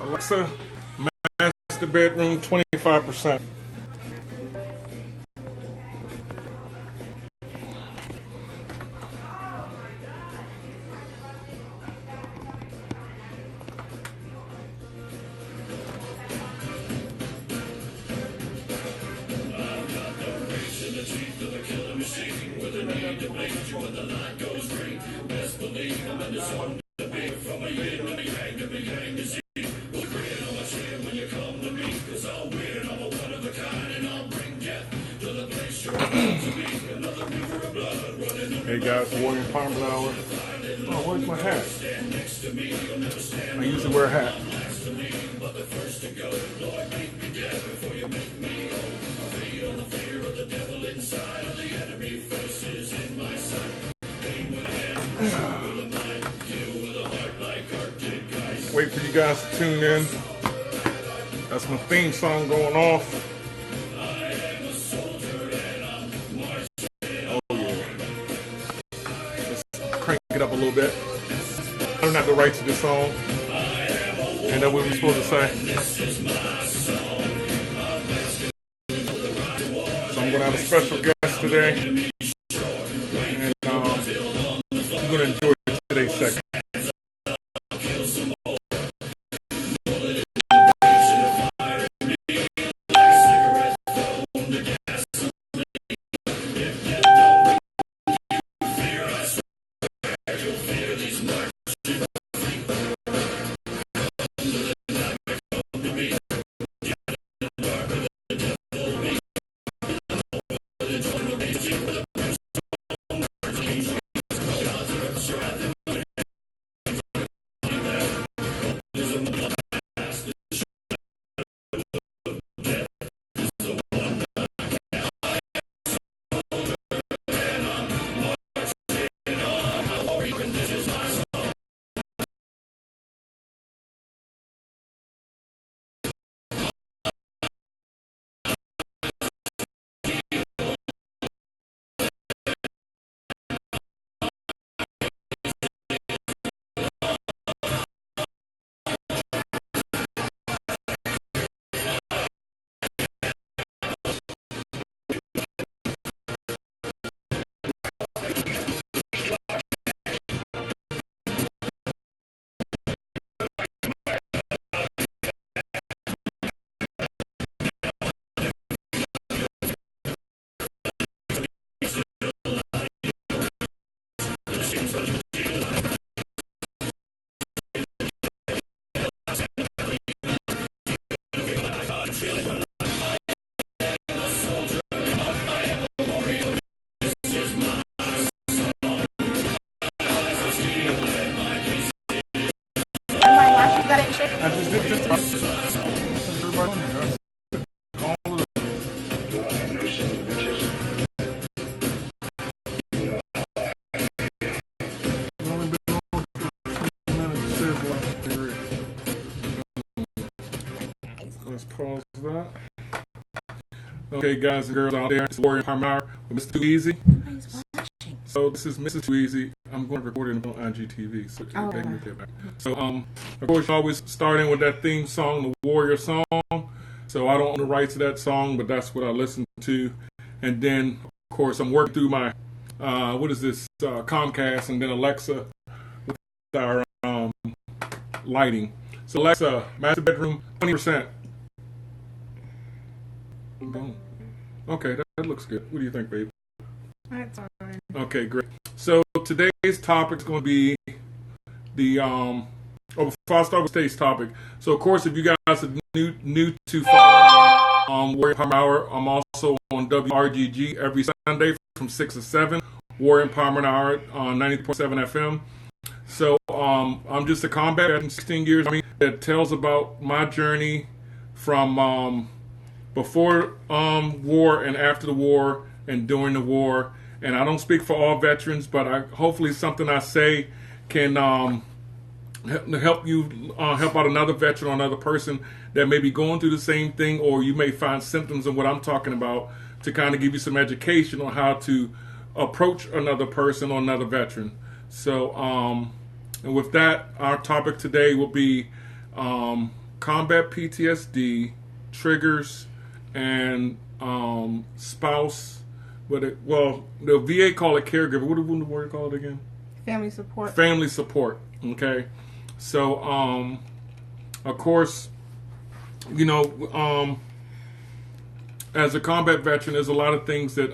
Alexa, master bedroom 25%. Hey guys, Warrior Palmer Hour. Oh, where's my hat? I usually wear a hat. Wait for you guys to tune in. That's my theme song going off. Oh yeah. Let's crank it up a little bit. I don't have the rights to this song. Ain't that what we're supposed to say? So I'm gonna have a special guest today. And I'm gonna enjoy today's segment. I just did just everybody on there. All of the only been on for 20 minutes. Let's pause that. Okay, guys and girls out there, it's Warrior Palmer Hour with Mr. Too Easy. So this is Mrs. Too Easy. I'm going to record it on IGTV. So they can get back. So of course, always starting with that theme song, the Warrior song. So I don't own the rights to that song, but that's what I listen to. And then, of course, I'm working through my Comcast, and then Alexa with our lighting. So Alexa, master bedroom 20%. Boom. Okay, that looks good. What do you think, babe? That's fine. Okay, great. So today's topic is going to be the before I start with today's topic. So of course, if you guys are new to follow Warrior Palmer Hour, I'm also on WRGG every Sunday from 6 to 7. Warrior Palmer Hour on 90.7 FM. So I'm just a combat veteran, 16 years. That tells about my journey from before war and after the war and during the war. And I don't speak for all veterans, but hopefully something I say can help you help out another veteran or another person that may be going through the same thing, or you may find symptoms of what I'm talking about to kind of give you some education on how to approach another person or another veteran. So, and with that, our topic today will be combat PTSD, triggers, and spouse. The VA call it caregiver. What do the word call it again? Family support. Family support. Okay, so of course, as a combat veteran, there's a lot of things that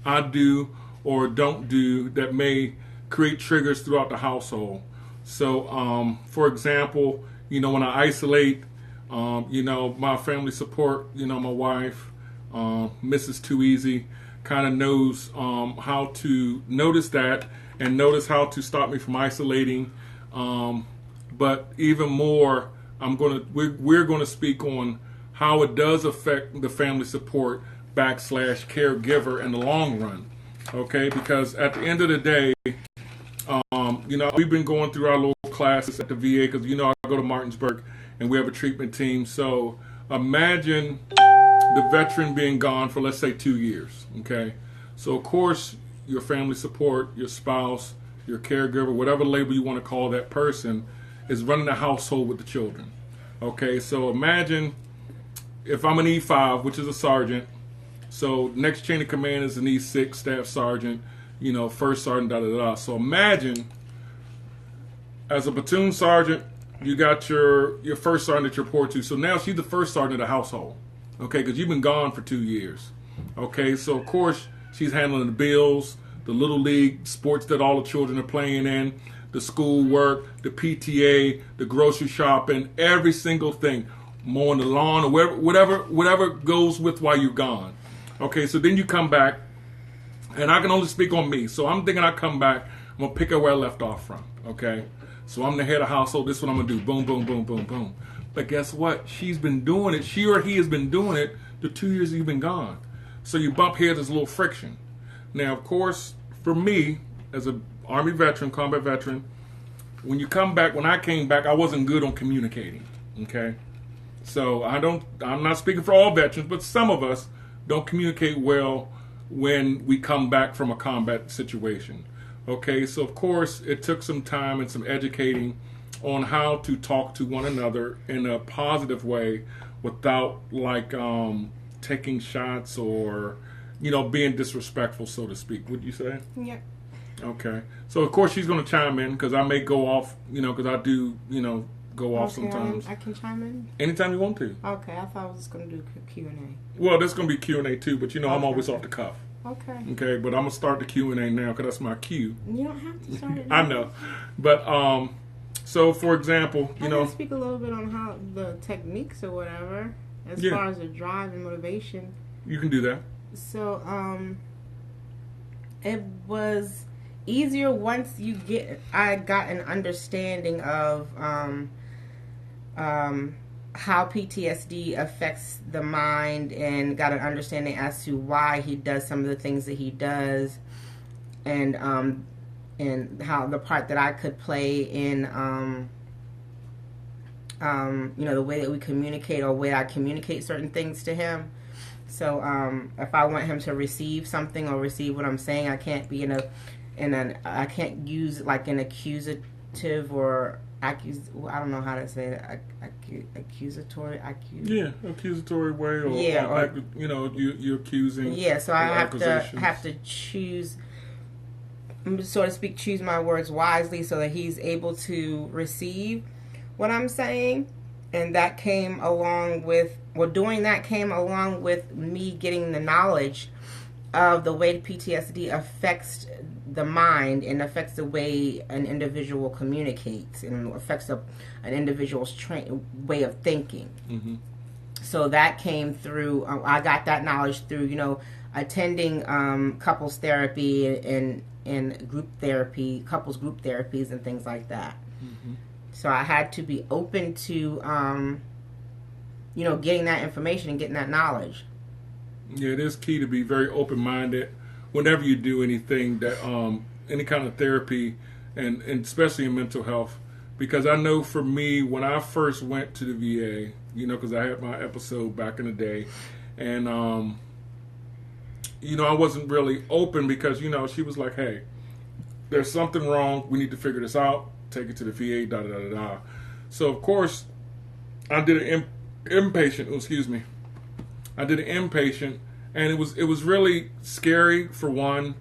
I do or don't do that may create triggers throughout the household. So, for example, when I isolate, my family support, my wife, Mrs. Too Easy, kind of knows how to notice that and notice how to stop me from isolating. But even more, we're going to speak on how it does affect the family support / caregiver in the long run. Okay, because at the end of the day, we've been going through our little classes at the VA because I go to Martinsburg and we have a treatment team. So imagine the veteran being gone for, let's say, 2 years. Okay, so of course your family support, your spouse, your caregiver, whatever label you want to call that person, is running the household with the children. Okay, so imagine if I'm an E5, which is a sergeant. So next chain of command is an E6 staff sergeant, first sergeant, So imagine as a platoon sergeant, you got your first sergeant that you report to. So now she's the first sergeant of the household. Okay, because you've been gone for 2 years. Okay, so of course she's handling the bills, the little league sports that all the children are playing in, the school work, the PTA, the grocery shopping, every single thing, mowing the lawn or whatever goes with while you're gone. Okay, so then you come back, and I can only speak on me. So I'm thinking I come back, I'm going to pick up where I left off from. Okay, so I'm the head of household. This is what I'm going to do. Boom, boom, boom, boom, boom. But guess what? She's been doing it. She or he has been doing it the 2 years you've been gone. So you bump heads, there's a little friction. Now, of course, for me, as an Army veteran, combat veteran, when I came back, I wasn't good on communicating. Okay, so I'm not speaking for all veterans, but some of us don't communicate well when we come back from a combat situation. Okay, so of course it took some time and some educating on how to talk to one another in a positive way without taking shots or being disrespectful, so to speak. Would you say? Yeah. Okay, so of course she's going to chime in because I may go off, because I do go off sometimes. I can chime in anytime you want to. Okay, I thought I was just going to do Q&A. Well, there's going to be Q&A too, but I'm always off the cuff. Okay. Okay, but I'm gonna start the Q&A now because that's my cue. You don't have to start it now. I know, but so for example, I can speak a little bit on how the techniques or whatever, as far as the drive and motivation. You can do that. So it was easier once I got an understanding of how PTSD affects the mind and got an understanding as to why he does some of the things that he does, and how the part that I could play in the way that we communicate or way I communicate certain things to him. So if I want him to receive something or receive what I'm saying, I can't be I can't use like an accusative or I don't know how to say it. Accusatory way, or you're accusing. Yeah, so I have to choose, so to speak, choose my words wisely so that he's able to receive what I'm saying, and that came along with me getting the knowledge of the way PTSD affects the mind and affects the way an individual communicates and affects an individual's way of thinking. Mm-hmm. So that came through, I got that knowledge through, attending couples therapy and group therapy, couples group therapies and things like that. Mm-hmm. So I had to be open to, getting that information and getting that knowledge. Yeah, it is key to be very open-minded whenever you do anything that any kind of therapy, and especially in mental health, because I know for me when I first went to the VA, because I had my episode back in the day, and I wasn't really open because she was like, hey, there's something wrong, we need to figure this out, take it to the VA, da da da da. So of course I did an inpatient. Excuse me. I did an inpatient, and it was really scary for one,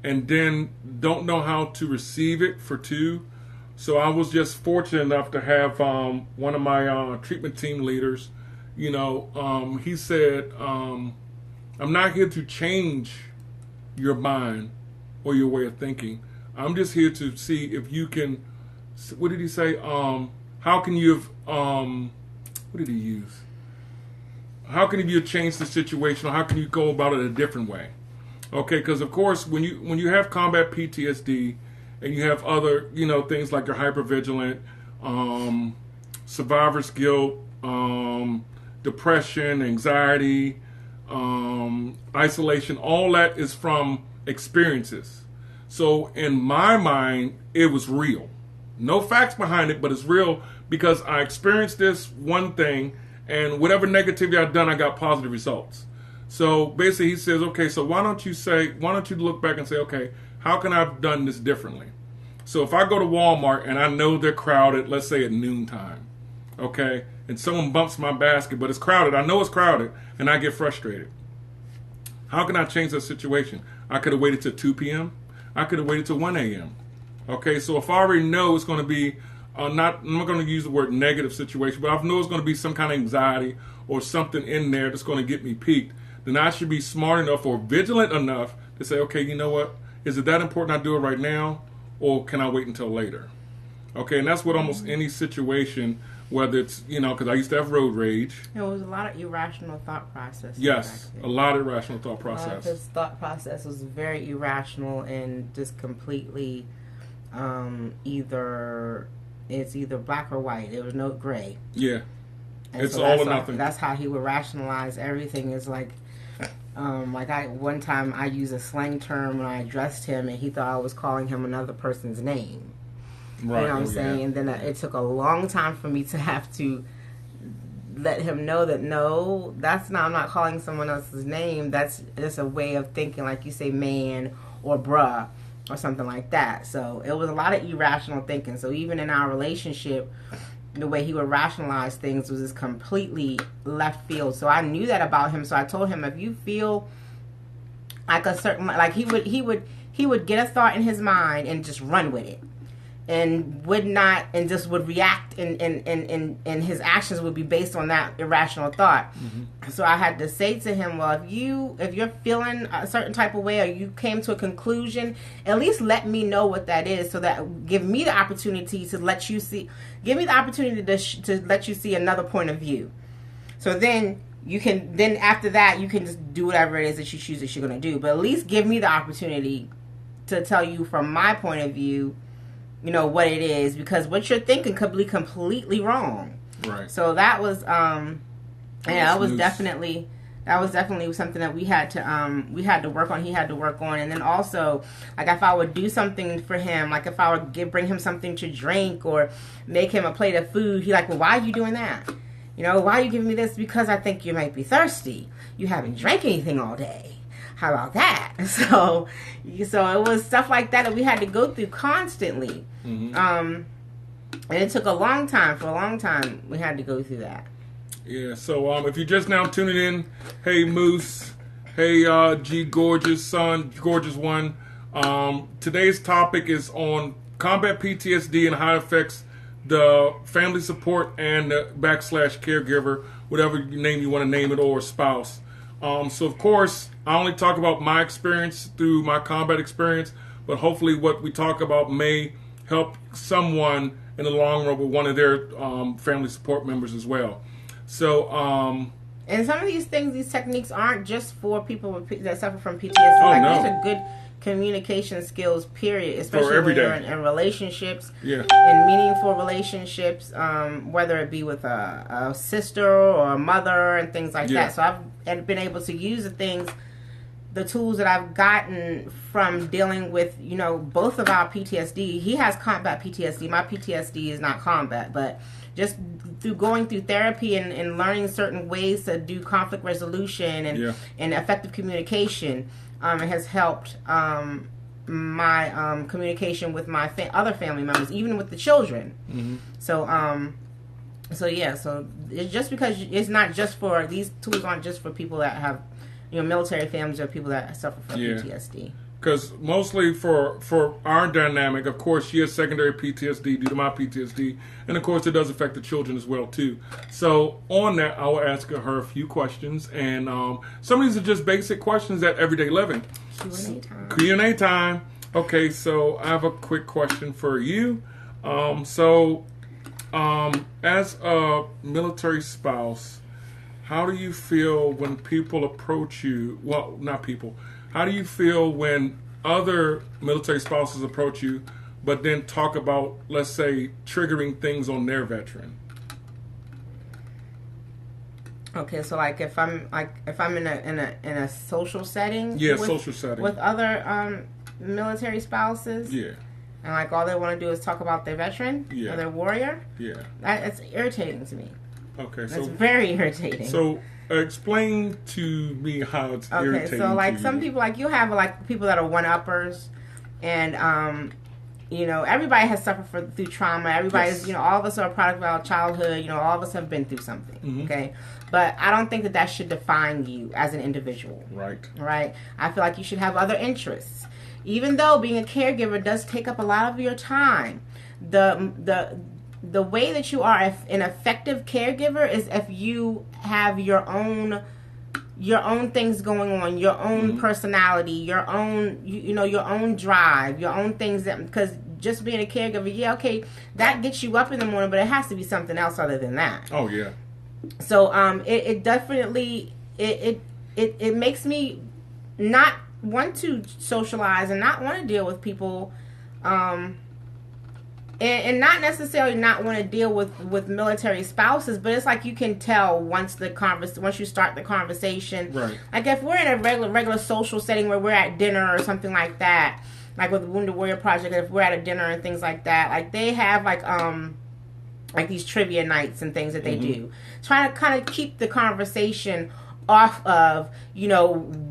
and then don't know how to receive it for two. So I was just fortunate enough to have one of my treatment team leaders. He said, "I'm not here to change your mind or your way of thinking. I'm just here to see if you can." What did he say? How can you have? What did he use? How can you change the situation, or how can you go about it a different way? Okay, because of course, when you have combat PTSD, and you have other things like your hypervigilant, survivor's guilt, depression, anxiety, isolation, all that is from experiences. So in my mind, it was real. No facts behind it, but it's real because I experienced this one thing, and whatever negativity I've done, I got positive results. So basically he says, okay, so why don't you look back and say, okay, how can I have done this differently? So if I go to Walmart and I know they're crowded, let's say at noontime, okay, and someone bumps my basket, but it's crowded, I know it's crowded, and I get frustrated. How can I change that situation? I could have waited till 2 p.m. I could have waited till 1 a.m. Okay, so if I already know it's going to be I'm not going to use the word negative situation, but I know it's going to be some kind of anxiety or something in there that's going to get me peaked, then I should be smart enough or vigilant enough to say, okay, you know what? Is it that important I do it right now, or can I wait until later? Okay, and that's what almost any situation, whether it's, because I used to have road rage. It was a lot of irrational thought process. Yes, a lot of irrational thought process. His thought process was very irrational and just completely either black or white. There was no gray. Yeah. And it's so all or nothing. That's how he would rationalize everything. Is like one time I used a slang term when I addressed him, and he thought I was calling him another person's name. Right. You know what I'm saying? And then it took a long time for me to have to let him know that no, that's not. I'm not calling someone else's name. That's just a way of thinking, like you say, man or bruh or something like that. So it was a lot of irrational thinking. So even in our relationship, the way he would rationalize things was just completely left field. So I knew that about him. So I told him, if you feel like a certain, like he would get a thought in his mind and just run with it, and would not, and just would react, and his actions would be based on that irrational thought. Mm-hmm. So I had to say to him, well, if you're feeling a certain type of way, or you came to a conclusion, at least let me know what that is, so that give me the opportunity to let you see, give me the opportunity to let you see another point of view. So then after that, you can just do whatever it is that you choose that you're going to do. But at least give me the opportunity to tell you from my point of view, what it is, because what you're thinking could be completely wrong. Right. So that was, that was definitely something that we had to work on. He had to work on, and then also, like if I would do something for him, like if I would bring him something to drink or make him a plate of food, he's like, well, why are you doing that? Why are you giving me this? Because I think you might be thirsty. You haven't drank anything all day. How about that? So it was stuff like that we had to go through constantly. Mm-hmm. And it took a long time. For a long time, we had to go through that. Yeah, so if you're just now tuning in, hey Moose, hey G Gorgeous Son, Gorgeous One. Today's topic is on combat PTSD and how it affects the family support and the / caregiver, whatever name you want to name it, or spouse. So of course, I only talk about my experience through my combat experience, but hopefully what we talk about may help someone in the long run with one of their family support members as well. So, and some of these things, these techniques aren't just for people that suffer from PTSD. Oh, like, no. These are good communication skills, period. Especially when you're in relationships, yeah, in meaningful relationships, whether it be with a sister or a mother and things like that. So I've been able to use the tools that I've gotten from dealing with, both of our PTSD. He has combat PTSD. My PTSD is not combat, but just through going through therapy and learning certain ways to do conflict resolution and effective communication, it has helped my communication with my other family members, even with the children. Mm-hmm. So So yeah, so it's just because it's not just for, these tools aren't just for people that have, military families or people that suffer from PTSD. Because mostly for our dynamic, of course, she has secondary PTSD due to my PTSD, and of course, it does affect the children as well too. So on that, I will ask her a few questions, and some of these are just basic questions at everyday living. Q&A time. Q&A time. Okay, so I have a quick question for you. As a military spouse, how do you feel when people approach you? Well, not people. How do you feel when other military spouses approach you, but then talk about, let's say, triggering things on their veteran? Okay, so like if I'm in a social setting, social setting with other military spouses, and like all they want to do is talk about their veteran or their warrior, it's irritating to me. Okay, so it's very irritating. So explain to me how it's irritating. Okay, so like to some you. people, like you have like people that are one-uppers, and everybody has suffered through trauma. Everybody's, all of us are a product of our childhood. All of us have been through something. Okay, but I don't think that should define you as an individual. Right. I feel like you should have other interests, even though being a caregiver does take up a lot of your time. The way that you are an effective caregiver is if you have your own things going on, your own personality, your own your own drive, your own things, because just being a caregiver, that gets you up in the morning, but it has to be something else other than that. Oh yeah. So it definitely it makes me not want to socialize and not want to deal with people. And not necessarily not want to deal with military spouses, but it's like you can tell once you start the conversation. Right. Like if we're in a regular social setting where we're at dinner or something like that, like with the Wounded Warrior Project, if we're at a dinner and things like that, like they have like these trivia nights and things that they do, trying to kind of keep the conversation off of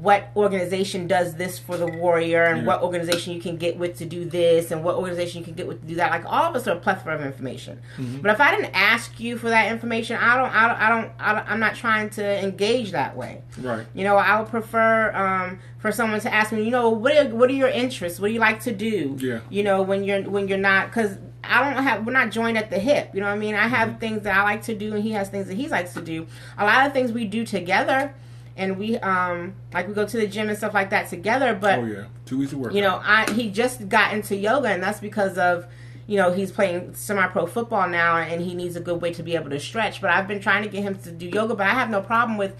what organization does this for the warrior, and what organization you can get with to do this, and what organization you can get with to do that. Like all of us are a plethora of information, but if I didn't ask you for that information, I'm not trying to engage that way. Right. I would prefer for someone to ask me, what are your interests? What do you like to do? Yeah. When you're not, because we're not joined at the hip. You know what I mean? I have things that I like to do, and he has things that he likes to do. A lot of things we do together, and we like we go to the gym and stuff like that together. But oh yeah, too easy work. He just got into yoga, and that's because of he's playing semi-pro football now, and he needs a good way to be able to stretch. But I've been trying to get him to do yoga, but I have no problem with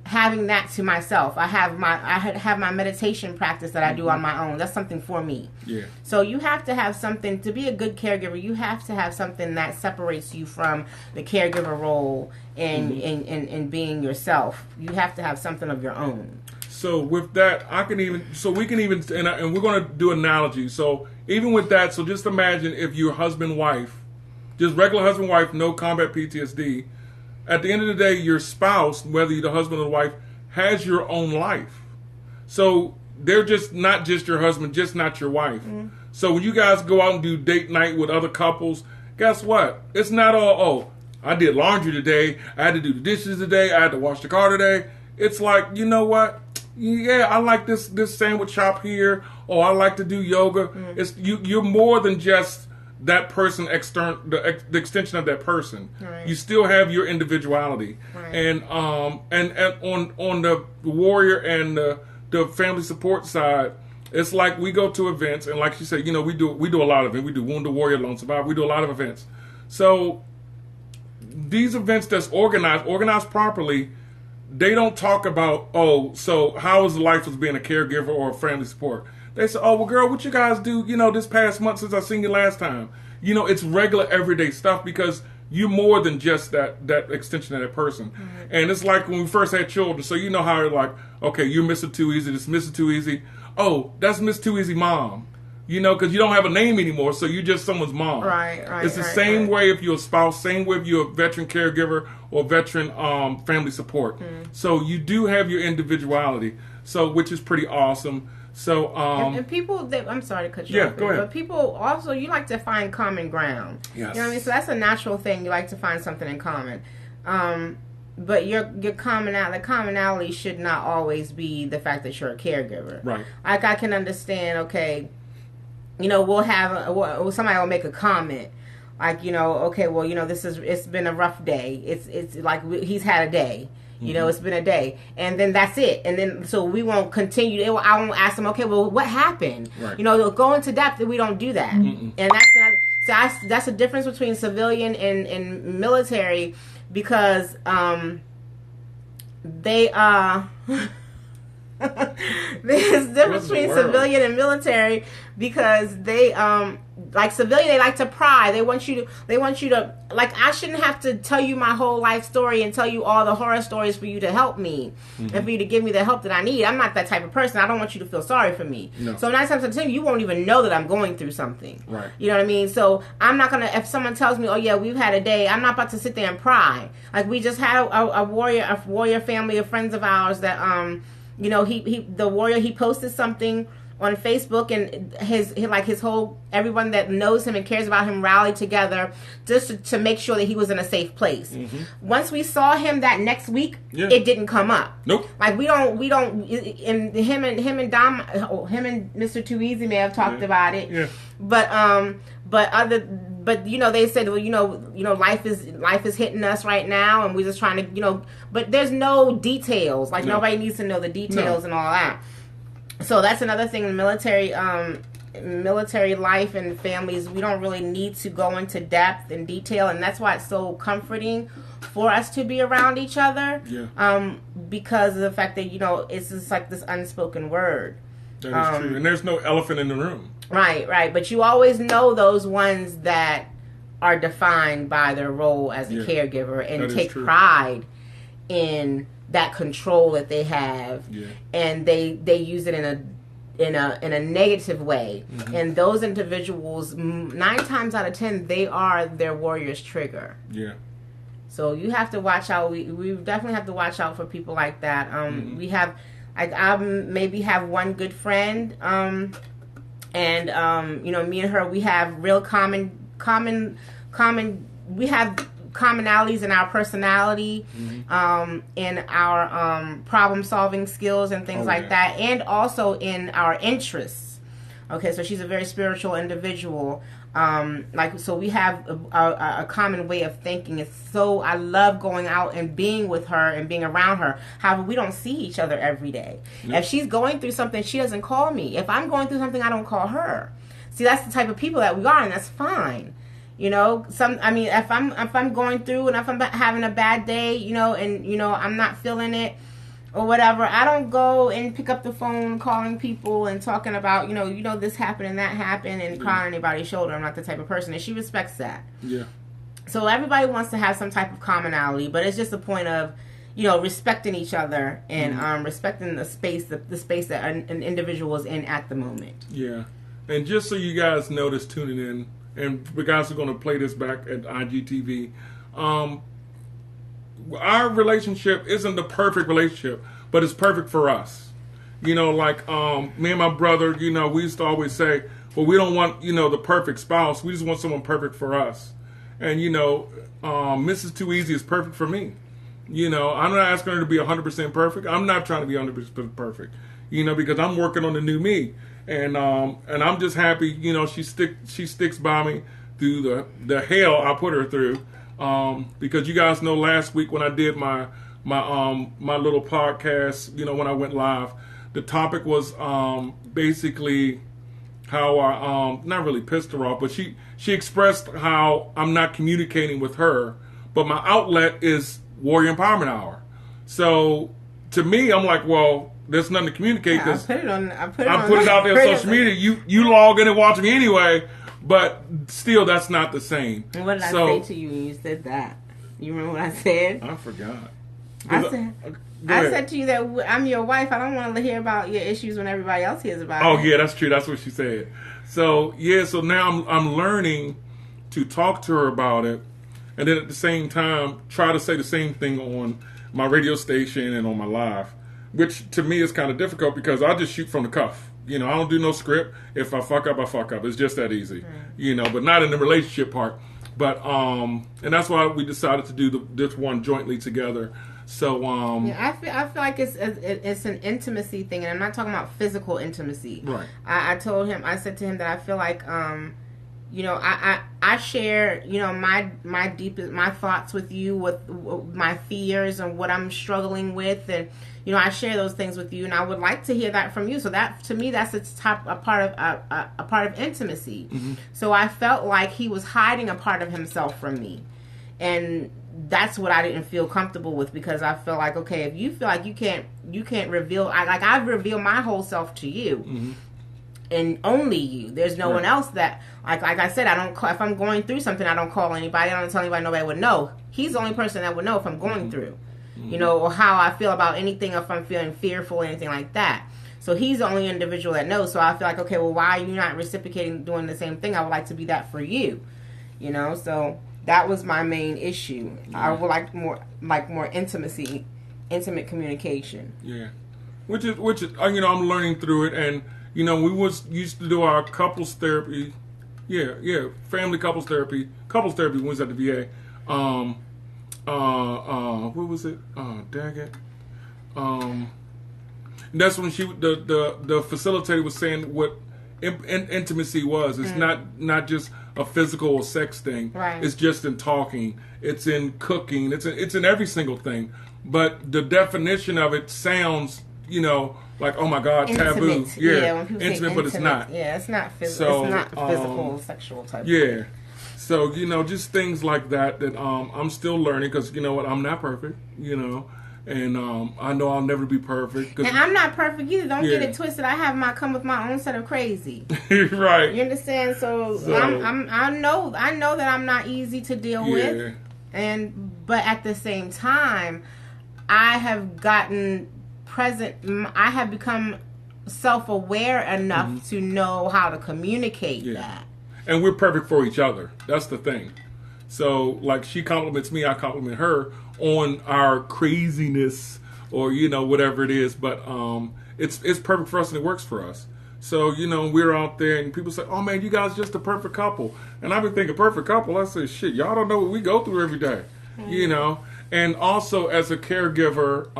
having that to myself. I have my meditation practice that I do on my own. That's something for me. Yeah. So you have to have something to be a good caregiver. You have to have something that separates you from the caregiver role and being yourself. You have to have something of your own. So with that, we can even, and we're going to do analogy. So even with that, so just imagine if you're husband-wife, just regular husband-wife, no combat PTSD. At the end of the day, your spouse, whether you're the husband or the wife, has your own life. So they're just not just your husband, just not your wife. So when you guys go out and do date night with other couples, guess what? It's not all, I did laundry today, I had to do the dishes today, I had to wash the car today. It's like, you know what? Yeah, I like this sandwich shop here, or I like to do yoga. It's you're more than just that person, the extension of that person. Right. You still have your individuality, right. and on the warrior and the family support side, it's like we go to events, and like you said, we do a lot of it. We do Wounded Warrior, Lone Survivor. We do a lot of events. So these events that's organized properly, they don't talk about so how is life as being a caregiver or a family support. They say, well, girl, what you guys do, this past month since I seen you last time? It's regular, everyday stuff because you're more than just that extension of that person. Mm-hmm. And it's like when we first had children. So you know how you're like, okay, you're Mr. Too Easy, this Mr. Too Easy. Oh, that's Miss Too Easy mom. Because you don't have a name anymore, so you're just someone's mom. Right. It's the same way if you're a spouse, same way if you're a veteran caregiver or veteran family support. Mm-hmm. So you do have your individuality, so which is pretty awesome. So, and people, I'm sorry to cut you off. Go ahead. But people also, you like to find common ground. Yes. You know what I mean? So that's a natural thing. You like to find something in common. But your commonality should not always be the fact that you're a caregiver. Right. Like, I can understand, okay, we'll have, somebody will make a comment. Like, okay, well, it's been a rough day. It's like he's had a day. It's been a day, and then that's it. And then so we won't continue. I won't ask them. Okay, well, what happened? Right. Go into depth. We don't do that. Mm-mm. And that's the difference between civilian and military, because they there's a difference between civilian and military, because they like civilian, they like to pry. They want you to like, I shouldn't have to tell you my whole life story and tell you all the horror stories for you to help me and for you to give me the help that I need. I'm not that type of person. I don't want you to feel sorry for me. No. So 9 times out of 10, you won't even know that I'm going through something. Right. You know what I mean? So I'm not gonna, if someone tells me, oh yeah, we've had a day, I'm not about to sit there and pry. Like, we just had a warrior family of friends of ours that the warrior, he posted something on Facebook, and his whole, everyone that knows him and cares about him rallied together just to make sure that he was in a safe place. Mm-hmm. Once we saw him that next week, it didn't come up. Nope. Like, we don't, and him and Mr. Too Easy may have talked about it. Yeah. But they said, well, life is hitting us right now, and we're just trying to, but there's no details. Like, nobody needs to know the details and all that. So that's another thing in military life and families. We don't really need to go into depth and detail, and that's why it's so comforting for us to be around each other. Yeah. Because of the fact that it's just like this unspoken word. That is true, and there's no elephant in the room. Right. But you always know those ones that are defined by their role as a caregiver and take pride in that control that they have, and they use it in a negative way. Mm-hmm. And those individuals, 9 times out of 10, they are their warrior's trigger. Yeah. So you have to watch out. We definitely have to watch out for people like that. We have, I maybe have one good friend, and me and her, we have real common. We have commonalities in our personality, in our problem-solving skills and things like that, and also in our interests. Okay, so she's a very spiritual individual. So we have a common way of thinking. I love going out and being with her and being around her. However, we don't see each other every day. Nope. If she's going through something, she doesn't call me. If I'm going through something, I don't call her. See, that's the type of people that we are, and that's fine. If I'm going through and if I'm having a bad day, and I'm not feeling it or whatever, I don't go and pick up the phone calling people and talking about, this happened and that happened and crying on anybody's shoulder. I'm not the type of person, and she respects that. Yeah. So everybody wants to have some type of commonality, but it's just a point of, respecting each other and respecting the space that an individual is in at the moment. Yeah. And just so you guys know this tuning in, and we guys are going to play this back at IGTV. Our relationship isn't the perfect relationship, but it's perfect for us. Me and my brother, we used to always say, well, we don't want, the perfect spouse. We just want someone perfect for us. And, Mrs. Too Easy is perfect for me. I'm not asking her to be 100% perfect. I'm not trying to be 100% perfect, because I'm working on the new me. And I'm just happy, she sticks by me through the hell I put her through. Because you guys know last week when I did my little podcast, when I went live, the topic was basically how I not really pissed her off, but she expressed how I'm not communicating with her, but my outlet is Warrior Empowerment Hour. So to me, I'm like, well, there's nothing to communicate because I put it out there on social media. You log in and watch me anyway, but still, that's not the same. And what did I say to you when you said that? You remember what I said? I forgot. I said to you that I'm your wife. I don't want to hear about your issues when everybody else hears about it. Oh yeah, that's true. That's what she said. So so now I'm learning to talk to her about it, and then at the same time try to say the same thing on my radio station and on my live. Which to me is kind of difficult because I just shoot from the cuff. You know, I don't do no script. If I fuck up, I fuck up. It's just that easy. You know, but not in the relationship part. But and that's why we decided to do this one jointly together. So yeah, I feel like it's an intimacy thing, and I'm not talking about physical intimacy. Right. I said to him that I feel like you know, I share, you know, my deepest, my thoughts with you, with my fears and what I'm struggling with, and you know, I share those things with you, and I would like to hear that from you. So that, to me, that's a part of intimacy. Mm-hmm. So I felt like he was hiding a part of himself from me, and that's what I didn't feel comfortable with, because I feel like, okay, if you feel like you can't reveal, I've revealed my whole self to you. Mm-hmm. And only you. There's no one else that, like I said, I don't call, if I'm going through something, I don't call anybody. I don't tell anybody. Nobody would know. He's the only person that would know if I'm going through, you know, or how I feel about anything, if I'm feeling fearful, anything like that. So he's the only individual that knows. So I feel like, okay, well, why are you not reciprocating, doing the same thing? I would like to be that for you, you know. So that was my main issue. I would like more intimacy, intimate communication. Yeah, which is you know, I'm learning through it. And you know, we used to do our couples therapy. Yeah, family couples therapy when we was at the VA. What was it? Dang it. That's when the facilitator was saying what intimacy was. It's not just a physical or sex thing. Right. It's just in talking. It's in cooking. It's in every single thing. But the definition of it sounds, you know, like, oh my God, intimate. Taboo. Yeah, when people say intimate, but it's not. Yeah, it's not physical. So, it's not physical, sexual type. Yeah. Thing. So, you know, just things like that I'm still learning, because, you know what, I'm not perfect, you know, and I know I'll never be perfect. And I'm not perfect either. Don't get it twisted. I come with my own set of crazy. Right. You understand? So I know that I'm not easy to deal with, but at the same time, I have gotten I have become self-aware enough to know how to communicate that. And we're perfect for each other. That's the thing. So, like, she compliments me, I compliment her on our craziness, or, you know, whatever it is. But it's perfect for us, and it works for us. So, you know, we're out there, and people say, oh, man, you guys just a perfect couple. And I've been thinking, perfect couple? I say, shit, y'all don't know what we go through every day. You know? And also, as a caregiver,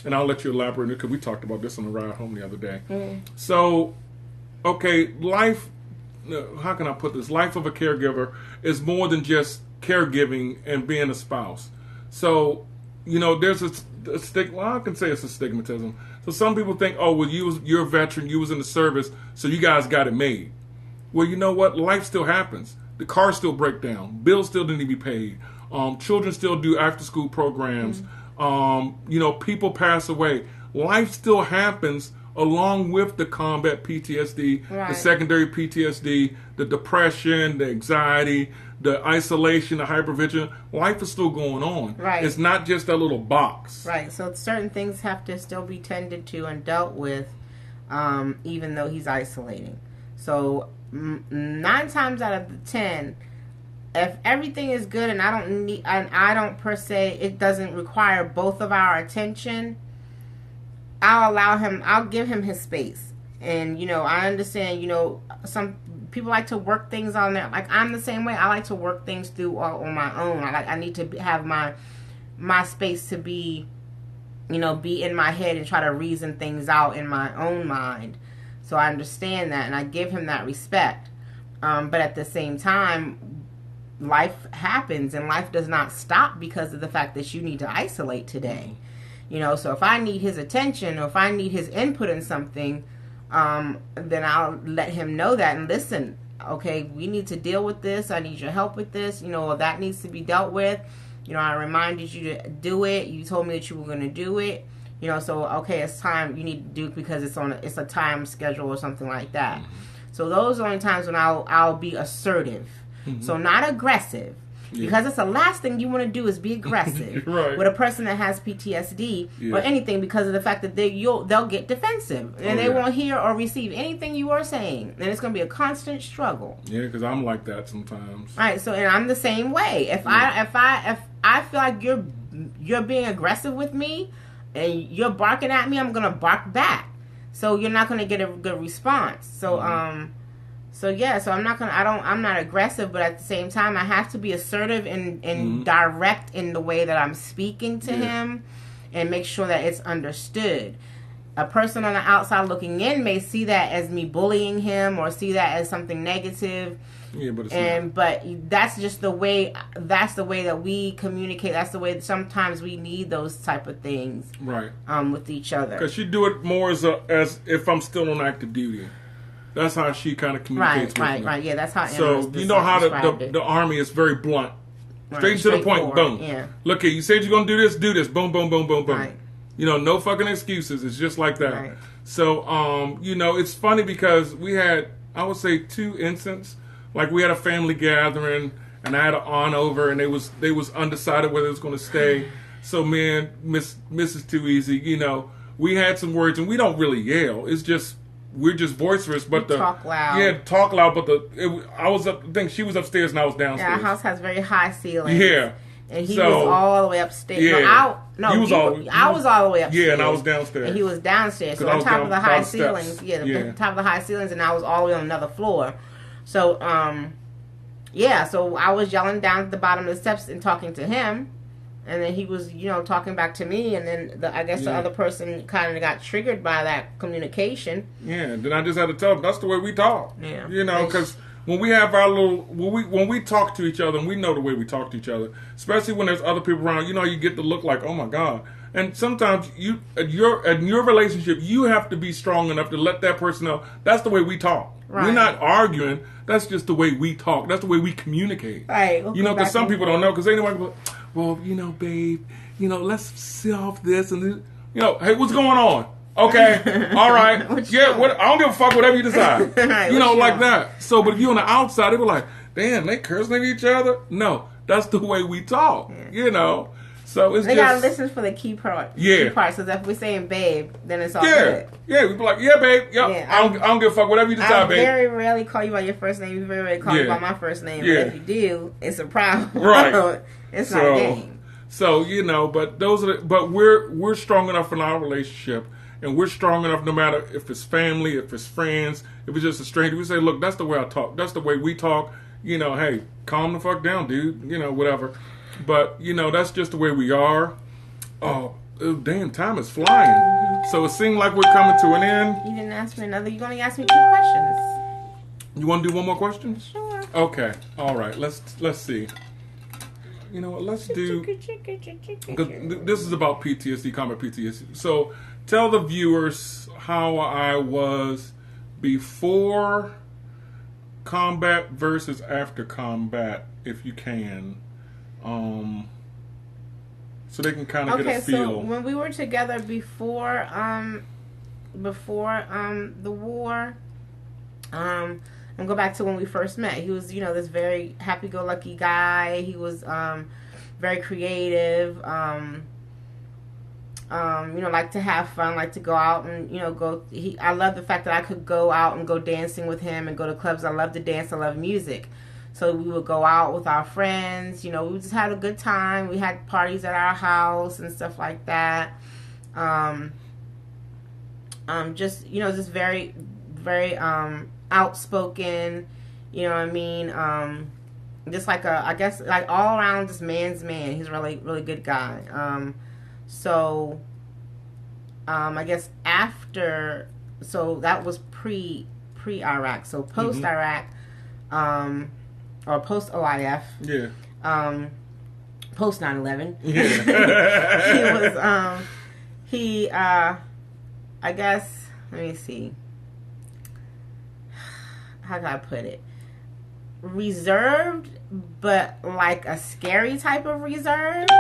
and I'll let you elaborate, because we talked about this on the ride home the other day. So, okay, life, how can I put this? Life of a caregiver is more than just caregiving and being a spouse. So, you know, there's a stigma. Well, I can say it's a stigmatism. So some people think, oh, well, you're a veteran, you was in the service, so you guys got it made. Well, you know what? Life still happens. The cars still break down. Bills still need to be paid. Children still do after-school programs. You know, people pass away. Life still happens along with the combat PTSD, the secondary PTSD, the depression, the anxiety, the isolation, the hypervigilance. Life is still going on. Right. It's not just that little box. Right. So certain things have to still be tended to and dealt with, even though he's isolating. So 9 times out of 10, if everything is good and I don't per se, it doesn't require both of our attention, I'll give him his space. And, you know, I understand, you know, some people like to work things on there. Like, I'm the same way. I like to work things through on my own. I need to have my space to be, you know, be in my head and try to reason things out in my own mind. So I understand that, and I give him that respect. But at the same time, life happens, and life does not stop because of the fact that you need to isolate today. You know, so if I need his attention, or if I need his input in something, then I'll let him know that, and listen, okay, we need to deal with this. I need your help with this. You know, that needs to be dealt with. You know, I reminded you to do it. You told me that you were going to do it. You know, so, okay, it's time. You need to do it because it's a time schedule or something like that. So those are the only times when I'll be assertive. So not aggressive. Because it's the last thing you want to do is be aggressive with a person that has PTSD or anything, because of the fact that they'll get defensive and they won't hear or receive anything you are saying, and it's going to be a constant struggle. Yeah, because I'm like that sometimes. Right. So, and I'm the same way. If I feel like you're being aggressive with me and you're barking at me, I'm going to bark back. So you're not going to get a good response. So, so I'm not aggressive, but at the same time, I have to be assertive and direct in the way that I'm speaking to him and make sure that it's understood. A person on the outside looking in may see that as me bullying him or see that as something negative. Yeah, but it's but that's just the way. That's the way that we communicate. That's the way that sometimes we need those type of things, right? With each other. Because she do it more as if I'm still on active duty. That's how she kind of communicates with me. Right. Yeah, that's how. So you know how the Army is very blunt, straight to the point. Boom. Yeah. Look here, you said you're gonna do this. Do this. Boom, boom, boom, boom, boom. Right. You know, no fucking excuses. It's just like that. Right. So, you know, it's funny because we had, I would say, 2 instances. Like we had a family gathering, and I had an aunt over, and they was undecided whether it was going to stay. So me and Mrs. Too Easy, you know, we had some words, and we don't really yell. It's just we're just boisterous, but talk loud. Yeah, talk loud. But I think she was upstairs and I was downstairs. Yeah, our house has very high ceilings. Yeah. And he was all the way upstairs. Yeah. I was all the way upstairs. Yeah, and I was downstairs. And he was downstairs. So on top of the high ceilings. Yeah, on top of the high ceilings, and I was all the way on another floor. So, so I was yelling down at the bottom of the steps and talking to him. And then he was, you know, talking back to me. And then the other person kind of got triggered by that communication. Yeah, and then I just had to tell him, that's the way we talk. Yeah. You know, because when we have our when we talk to each other, and we know the way we talk to each other, especially when there's other people around, you know, you get to look like, oh my God. And sometimes in your relationship, you have to be strong enough to let that person know that's the way we talk. Right. We're not arguing. That's just the way we talk. That's the way we communicate. Right. You know, because some people don't know. Because anyone goes, well, you know, babe, you know, let's see off this and this. You know, hey, what's going on? Okay, all right. Yeah, I don't give a fuck, whatever you decide. Right, you know, like that. So, but if you're on the outside, they were like, damn, they cursing at each other? No, that's the way we talk, you know. So it's they gotta listen for the key part. Yeah. Key part. So if we're saying babe, then it's all good. Yeah, we be like, yeah, babe. Yep. I don't give a fuck, whatever you decide, babe. I very rarely call you by your first name. You very rarely call me by my first name. Yeah. But if you do, it's a problem. Right. It's not a game. So, you know, but we're strong enough in our relationship, and we're strong enough no matter if it's family, if it's friends, if it's just a stranger. We say, look, that's the way I talk. That's the way we talk. You know, hey, calm the fuck down, dude. You know, whatever. But, you know, that's just the way we are. Oh, damn, time is flying. So it seemed like we're coming to an end. You didn't ask me another. You're going to ask me 2 questions. You want to do one more question? Sure. Okay. All right. Let's see. You know what? Let's do... This is about PTSD, combat PTSD. So tell the viewers how I was before combat versus after combat, if you can. So they can kind of get a feel. So when we were together before the war, and go back to when we first met. He was, you know, this very happy-go-lucky guy. He was very creative. You know, like to have fun, like to go out and, you know, I love the fact that I could go out and go dancing with him and go to clubs. I love to dance. I love music. So we would go out with our friends, you know, we just had a good time. We had parties at our house and stuff like that. Just, you know, just very, very, outspoken, you know what I mean? Just like I guess, like all around just man's man. He's a really, really good guy. I guess after, so that was pre-Iraq. So post-Iraq, or post OIF. Yeah. Post 9/11. Yeah. He was I guess, let me see. How can I put it? Reserved, but like a scary type of reserved.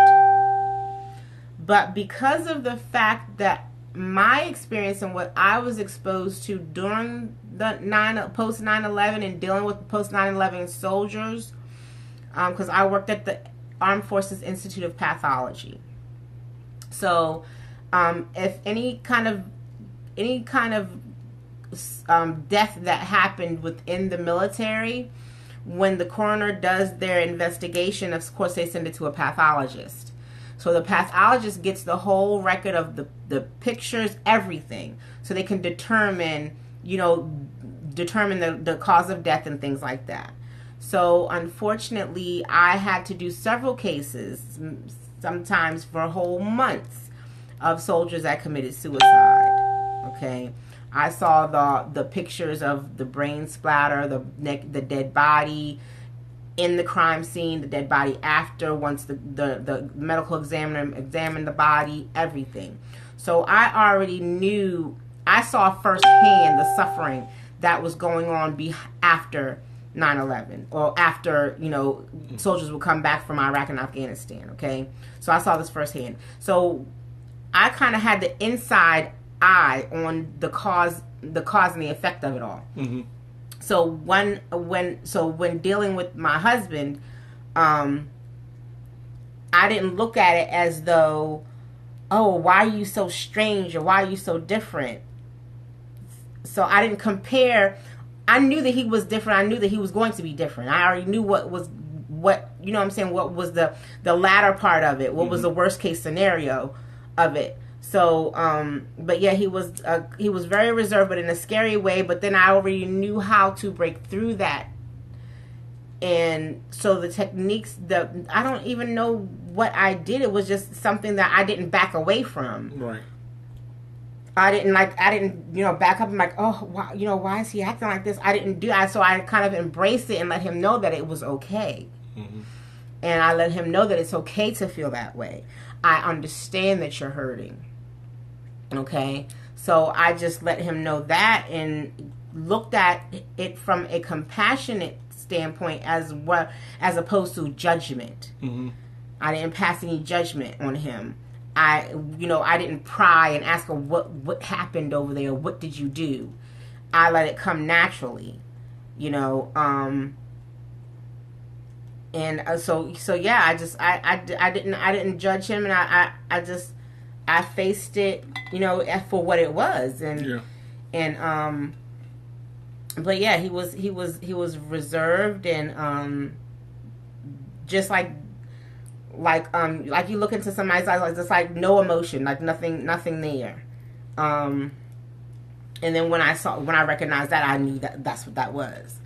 But because of the fact that my experience and what I was exposed to during the post 9/11 and dealing with post 9/11 soldiers, because I worked at the Armed Forces Institute of Pathology. So, if any kind of death that happened within the military, when the coroner does their investigation, of course they send it to a pathologist. So the pathologist gets the whole record of the pictures, everything, so they can determine, the cause of death and things like that. So unfortunately, I had to do several cases, sometimes for whole months, of soldiers that committed suicide. Okay, I saw the pictures of the brain splatter, the dead body in the crime scene, the dead body after, once the medical examiner examined the body, everything. So I already knew, I saw firsthand the suffering that was going on after 9/11, or after, soldiers would come back from Iraq and Afghanistan, okay? So I saw this firsthand. So I kind of had the inside eye on the cause and the effect of it all. Mm-hmm. So when dealing with my husband, I didn't look at it as though, oh, why are you so strange, or why are you so different? So I didn't compare. I knew that he was different. I knew that he was going to be different. I already knew what was what the latter part of it, what was the worst case scenario of it. So, but yeah, he was very reserved, but in a scary way. But then I already knew how to break through that. And so the techniques, I don't even know what I did. It was just something that I didn't back away from. Right. I didn't back up and like, oh, why is he acting like this? I didn't do that. So I kind of embraced it and let him know that it was okay. Mm-hmm. And I let him know that it's okay to feel that way. I understand that you're hurting. Okay? So I just let him know that and looked at it from a compassionate standpoint as opposed to judgment. Mm-hmm. I didn't pass any judgment on him. I didn't pry and ask her what happened over there. What did you do? I let it come naturally, And so yeah, I didn't judge him, and I faced it, for what it was, but yeah, he was reserved, and just like you look into somebody's eyes, like just like no emotion, like nothing there. And then when I recognized that, I knew that's what that was.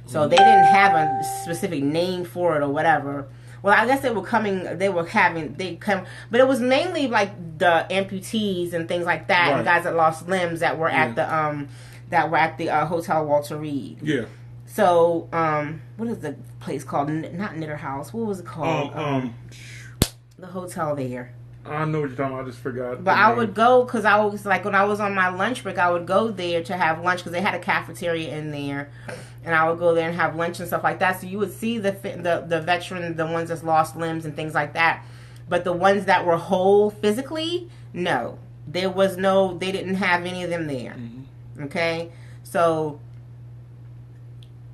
So they didn't have a specific name for it or whatever. Well, I guess but it was mainly like the amputees and things like that, right. And guys that lost limbs that were at the Hotel Walter Reed. Yeah. So, what is the place called? Not Knitter House. What was it called? The hotel there. I know what you're talking about. I just forgot. But I would go, because I was like, when I was on my lunch break, I would go there to have lunch, because they had a cafeteria in there, and I would go there and have lunch and stuff like that. So you would see the veteran, the ones that lost limbs and things like that. But the ones that were whole physically, no, they didn't have any of them there. Mm-hmm. Okay, so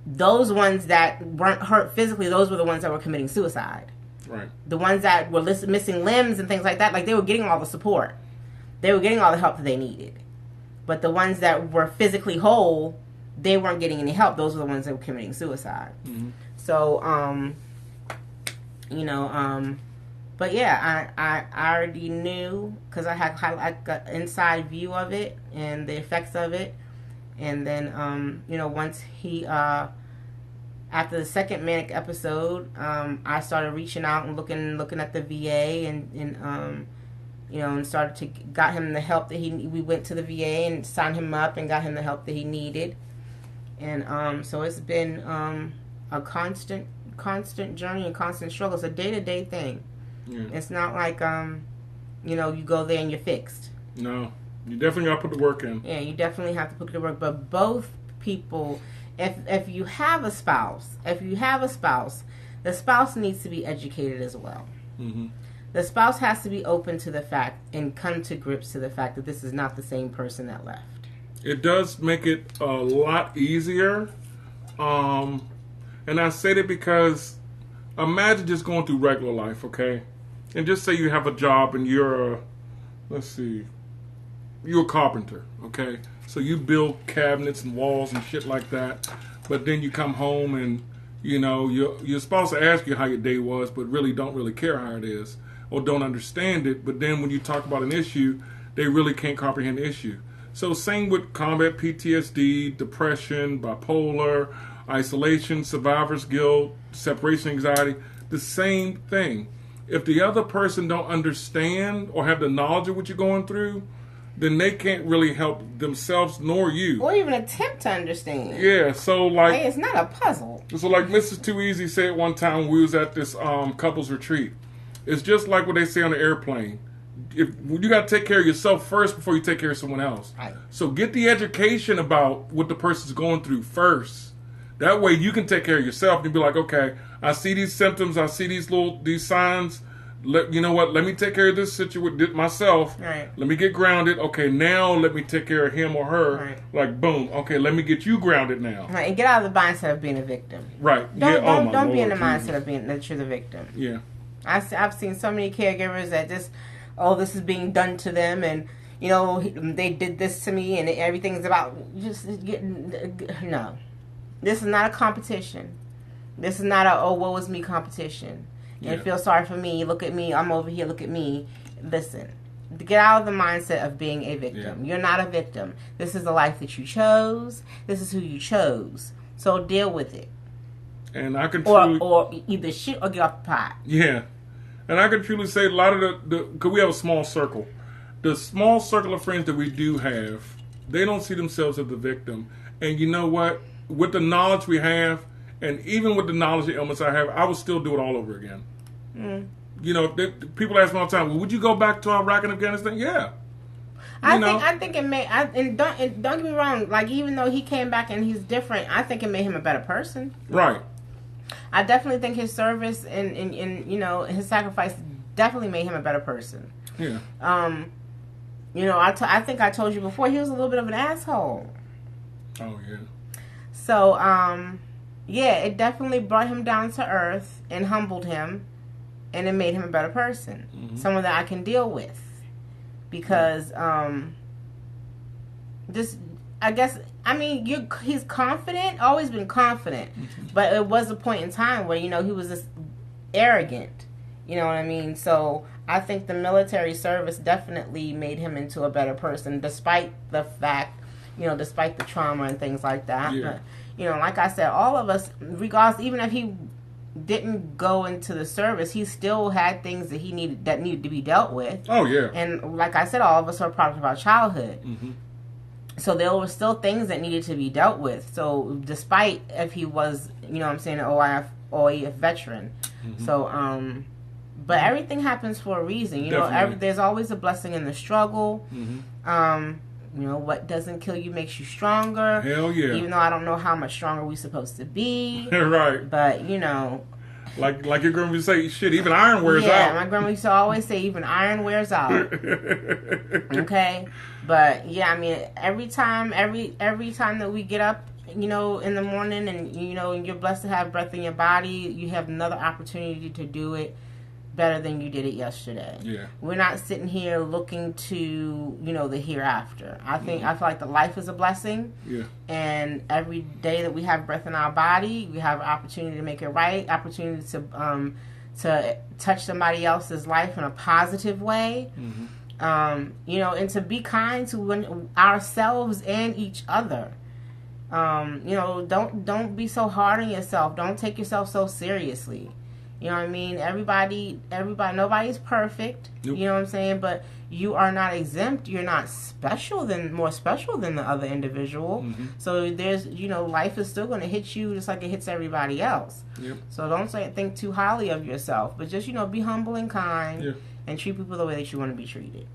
those ones that weren't hurt physically, those were the ones that were committing suicide. Right. The ones that were missing limbs and things like that, like they were getting all the support. They were getting all the help that they needed. But the ones that were physically whole, they weren't getting any help. Those were the ones that were committing suicide. Mm-hmm. So, but yeah, I already knew, because I had like an inside view of it and the effects of it. And then, once he... after the second manic episode, I started reaching out and looking at the VA and got him the help that we went to the VA and signed him up and got him the help that he needed. And so it's been a constant journey and constant struggle. It's a day-to-day thing. Yeah. It's not like, you go there and you're fixed. No, you definitely got to put the work in. Yeah, you definitely have to put the work. But both people... If you have a spouse, the spouse needs to be educated as well. Mm-hmm. The spouse has to be open to the fact and come to grips to the fact that this is not the same person that left. It does make it a lot easier. And I say that because imagine just going through regular life, okay? And just say you have a job and you're a carpenter, okay? So you build cabinets and walls and shit like that, but then you come home and, you're supposed to ask you how your day was, but really don't really care how it is. or don't understand it. But then when you talk about an issue, they really can't comprehend the issue. So same with combat PTSD, depression, bipolar, isolation, survivor's guilt, separation anxiety, the same thing. If the other person don't understand or have the knowledge of what you're going through, then they can't really help themselves nor you. Or even attempt to understand. Yeah, so like... Hey, it's not a puzzle. So like Mrs. Too Easy said one time when we was at this couples retreat. It's just like what they say on the airplane. You got to take care of yourself first before you take care of someone else. Right. So get the education about what the person's going through first. That way you can take care of yourself and be like, okay, I see these symptoms, I see these signs. You know what? Let me take care of this situation myself. Right. Let me get grounded. Okay, now let me take care of him or her. Right. Like boom. Okay, let me get you grounded now. Right, and get out of the mindset of being a victim. Right. Don't be in the mindset of being that you're the victim. Yeah. I've seen so many caregivers that just, this is being done to them, and they did this to me, and everything's about just getting. No, this is not a competition. This is not a woe is me competition. And feel sorry for me. Look at me. I'm over here. Look at me. Listen. Get out of the mindset of being a victim. Yeah. You're not a victim. This is the life that you chose. This is who you chose. So deal with it. And I can or either shit or get off the pot. Yeah. And I can truly say a lot of because we have a small circle. The small circle of friends that we do have, they don't see themselves as the victim. And you know what? With the knowledge we have, and even with the knowledge of ailments I have, I would still do it all over again. Mm. People ask me all the time, well, would you go back to Iraq and Afghanistan? Yeah. I think it may. And don't get me wrong. Like, even though he came back and he's different, I think it made him a better person. Right. I definitely think his service and his sacrifice definitely made him a better person. Yeah. I think I told you before, he was a little bit of an asshole. Oh yeah. So it definitely brought him down to earth and humbled him, and it made him a better person. Mm-hmm. Someone that I can deal with. Because, he's confident, always been confident. Mm-hmm. But it was a point in time where, he was just arrogant. You know what I mean? So I think the military service definitely made him into a better person, despite the fact, despite the trauma and things like that. Yeah. But, like I said, all of us, regardless, even if he didn't go into the service, he still had things that needed to be dealt with. Oh yeah. And like I said, all of us are a product of our childhood. Mm-hmm. So there were still things that needed to be dealt with. So despite if he was, an OEF veteran. Mm-hmm. So but everything happens for a reason. There's always a blessing in the struggle. Mm-hmm. What doesn't kill you makes you stronger. Hell yeah. Even though I don't know how much stronger we're supposed to be. Right. But, Like your grandma used to say, shit, even iron wears out. Yeah, my grandma used to always say, even iron wears out. Okay? But, every time that we get up, in the morning and, you're blessed to have breath in your body, you have another opportunity to do it better than you did it yesterday. Yeah. We're not sitting here looking to, the hereafter. I feel like the life is a blessing. Yeah. And every day that we have breath in our body, we have an opportunity to make it right, opportunity to touch somebody else's life in a positive way. Mm-hmm. And to be kind to ourselves and each other. Don't be so hard on yourself. Don't take yourself so seriously. You know what I mean? Everybody, nobody's perfect. Nope. You know what I'm saying? But you are not exempt. You're not more special than the other individual. Mm-hmm. So there's, life is still going to hit you just like it hits everybody else. Yep. So don't think too highly of yourself, but just, be humble and kind and treat people the way that you want to be treated.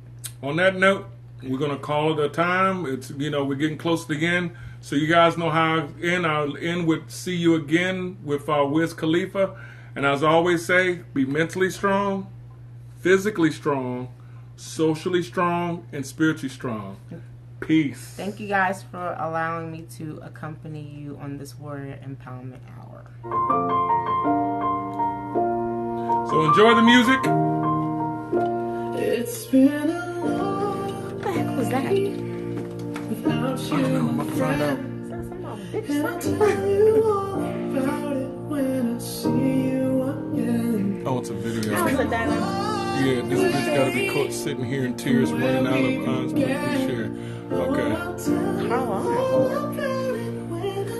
On that note, we're going to call it a time. It's, we're getting close to the end. So you guys know how I'll end with see you again with Wiz Khalifa. And as I always say, be mentally strong, physically strong, socially strong, and spiritually strong. Peace. Thank you guys for allowing me to accompany you on this Warrior Empowerment Hour. So enjoy the music. It's been a long What the heck was that? without you, I don't know, I'm about to find out. Is that some old bitch and I'll song? tell you all about it when I see you again. Oh, it's a video. That was a dialogue. Yeah, this got to be caught sitting here in tears running out of eyes. Share. Okay. How long?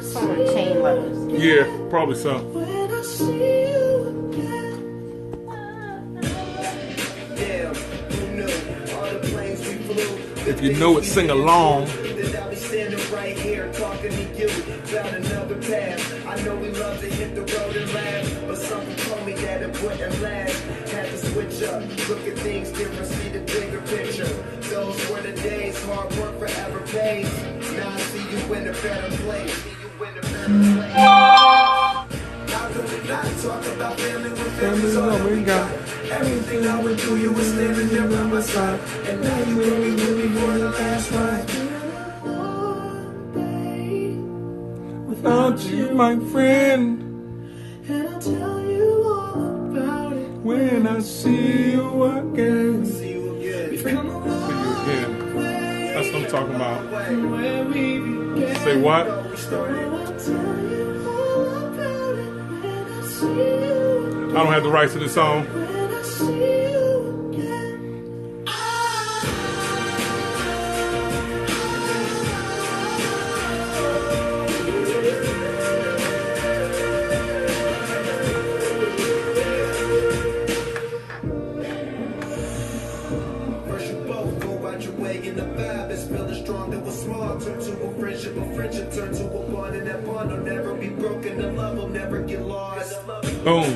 Someone chain letters. Yeah, probably so. When I see you again. Damn, who knew? All the planes we flew. If you know it, sing along. That I'll be standing right here talking to you about another path. I know we love to hit the road and laugh, but something told me that it wouldn't last. Had to switch up, look at things different, see the bigger picture. Those were the days, hard work forever pays. Now I see you in a better place. See you in a better place. How could we not talk about family when family's all that we got? Everything I went through, you were standing there by my side. And now you will be with me for the last ride. Without you, my friend, And I'll tell you all about it. when I see you again. See you again. We've come a See long you again. way That's what I'm talking about. from where we began. Say what? Oh, I'll tell you all about it when I see you. I don't have the rights to this song. When I see you again. First you both go out your way and the vibe is feeling strong. That was small, turn to a friendship turn to a bond, and that bond will never be broken. The love will never get lost. Boom.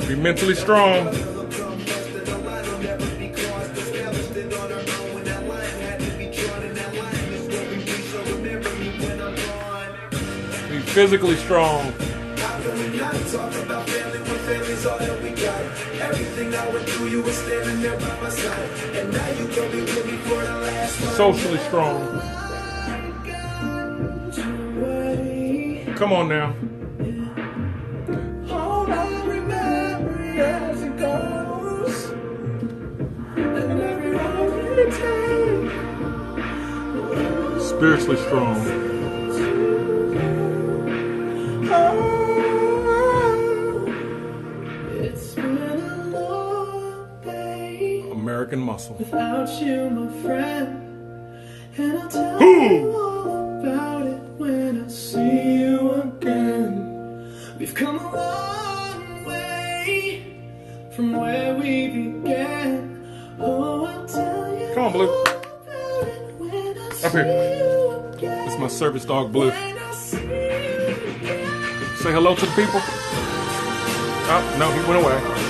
Be mentally strong. Love will come first, and the line will never be crossed. Established it on our own when that line had to be drawn, and that line is where we be. So remember me when I'm gone. Be physically strong. How can we not talk about family when family's all that we got? Everything I went through, you were standing there by my side. And now you gon' be with me for the last ride. Socially strong. Come on now. All I remember as it goes. And every road you take. Spiritually strong. It's been a long day American muscle. without you, my friend. And I'll tell Who? you all about it when I see you again. We've come a long way from where we began. Oh, I'll tell you Come on, Blue. all about it when I Up here. see you again. It's my service dog, Blue. When I see you again. Say hello to the people. Oh, no, he went away.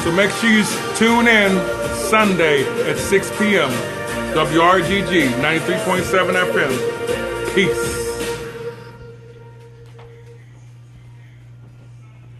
So make sure you tune in Sunday at 6 p.m. WRGG 93.7 FM. Peace.